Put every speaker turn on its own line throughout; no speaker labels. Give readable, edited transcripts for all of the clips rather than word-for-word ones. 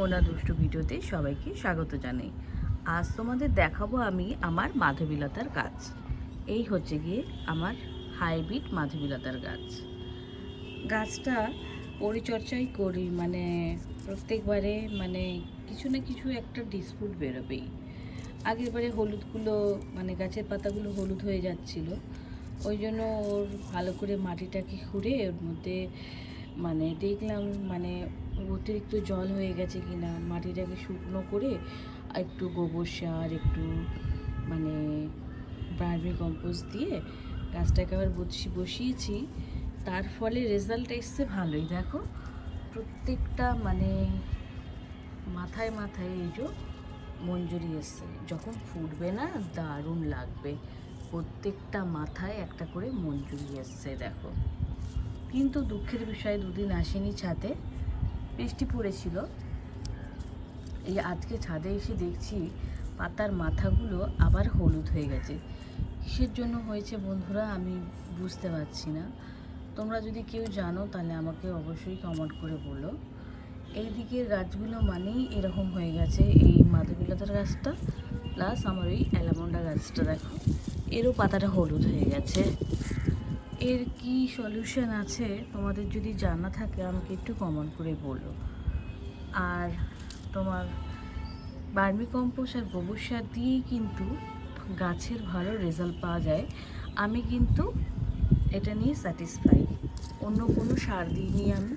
মোনা দুষ্টু ভিডিওতে সবাইকে স্বাগত জানাই। আজ তোমাদের দেখাবো আমি আমার মাধবীলতার গাছ। এই হচ্ছে গিয়ে আমার হাইব্রিড মাধবীলতার গাছ। গাছটা পরিচর্যাই করি, মানে প্রত্যেকবারে কিছু না কিছু একটা ডিসপুট বেরোবেই। আগের বারে হলুদগুলো গাছের পাতাগুলো হলুদ হয়ে যাচ্ছিল, ওই জন্য ওর ভালো করে মাটিটাকে খুঁড়ে ওর মধ্যে দেখলাম অতিরিক্ত জল হয়ে গেছে কিনা, মাটিটাকে শুকনো করে একটু গোবর সার, একটু ভার্মি কম্পোস্ট দিয়ে গাছটাকে আবার বসিয়েছি। তার ফলে রেজাল্ট এসছে ভালোই। দেখো প্রত্যেকটা মাথায় মাথায় এই যে মঞ্জুরি এসছে, যখন ফুটবে না দারুণ লাগবে। প্রত্যেকটা মাথায় একটা করে মঞ্জুরি এসছে দেখো। কিন্তু দুঃখের বিষয় দুদিন আসেনি ছাদে, বৃষ্টি পড়েছিল। এই আজকে ছাদে এসে দেখছি পাতার মাথাগুলো আবার হলুদ হয়ে গেছে। কিসের জন্য হয়েছে বন্ধুরা আমি বুঝতে পারছি না। তোমরা যদি কেউ জানো তাহলে আমাকে অবশ্যই কমেন্ট করে বলো। এই দিকের গাছগুলো এরকম হয়ে গেছে, এই মাধবীলতার গাছটা প্লাস আমার ওই অ্যালামন্ডা গাছটা দেখো, এরও পাতাটা হলুদ হয়ে গেছে। এর কি সলিউশন আছে তোমাদের যদি জানা থাকে আমাকে একটু কমেন্ট করে বলো। আর তোমার ভার্মি কম্পোস্ট আর গোবর সার দিয়েই কিন্তু গাছের ভালো রেজাল্ট পাওয়া যায়। আমি কিন্তু এটা নিয়ে স্যাটিসফাই, অন্য কোনো সার দিইনি আমি।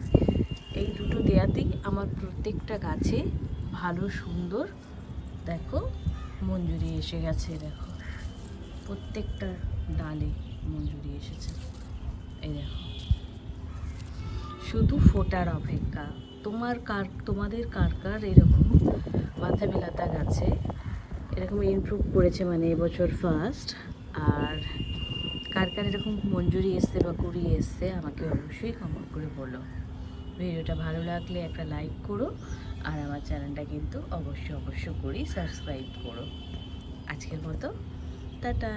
এই দুটো দেয়াতেই আমার প্রত্যেকটা গাছে ভালো সুন্দর দেখো মঞ্জুরি এসে গেছে। দেখো প্রত্যেকটা ডালে মঞ্জুরি এসেছে। এই দেখো শুধু ফোটার অপেক্ষা। তোমাদের কার কার এরকম মাধবীলতা গাছে এরকম ইমপ্রুভ করেছে, এবছর ফার্স্ট, আর কার কার এরকম মঞ্জুরি এসছে বা কুড়িয়ে এসছে আমাকে অবশ্যই কমেন্ট করে বলো। ভিডিওটা ভালো লাগলে একটা লাইক করো, আর আমার চ্যানেলটা কিন্তু অবশ্যই করেই সাবস্ক্রাইব করো। আজকের মতো টাটা।